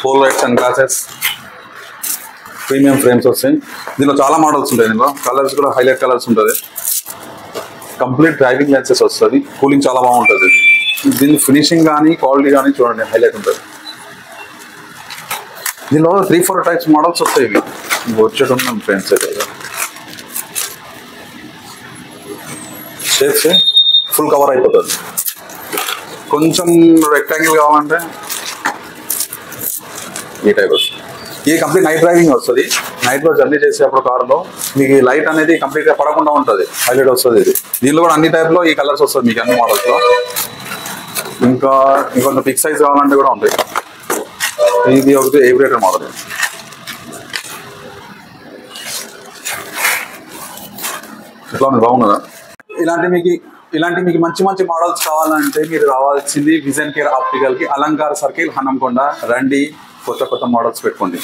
Pole lights and glasses, premium frames వస్తాయి. దీనిలో చాలా మోడల్స్ ఉంటాయి. దీనిలో కలర్స్ కూడా హైలైట్ కలర్స్ ఉంటుంది. కంప్లీట్ డ్రైవింగ్ లెన్సెస్ వస్తుంది. కూలింగ్ చాలా బాగుంటుంది. దీని ఫినిషింగ్ కానీ క్వాలిటీ కానీ చూడండి హైలైట్ ఉంటుంది. దీనిలో 3-4 టైప్స్ మోడల్స్ వస్తాయి. ఇవి వచ్చేటి ఉన్నాం ఫ్రెండ్స్. అయితే షేప్స్ ఫుల్ కవర్ అయిపోతుంది. కొంచెం రెక్టాంగిల్ కావాలంటే ఈ టైప్ వస్తుంది. ఇది కంప్లీట్ నైట్ డ్రైవింగ్ వస్తుంది. నైట్లో జర్నీ చేసేటప్పుడు కారులో మీకు లైట్ అనేది కంప్లీట్గా పడకుండా ఉంటుంది. హైలైట్ వస్తుంది ఇది. దీనిలో కూడా అన్ని టైప్లో ఈ కలర్స్ వస్తుంది మీకు అన్ని మోడల్స్లో. ఇంకా ఇంకొంత బిగ్ సైజ్ కావాలంటే కూడా ఉంటాయి. ఇది ఒకటి ఏవియేటర్ మోడల్. ఎట్లా ఉంది, బాగున్నదా? ఇలాంటి మీకు మంచి మంచి మోడల్స్ కావాలంటే మీరు రావాల్సింది విజన్ కేర్ ఆప్టికల్ కి, అలంకార్ సర్కిల్, హనంకొండ. రండి, కొత్త కొత్త మోడల్స్ పెట్టుకోండి.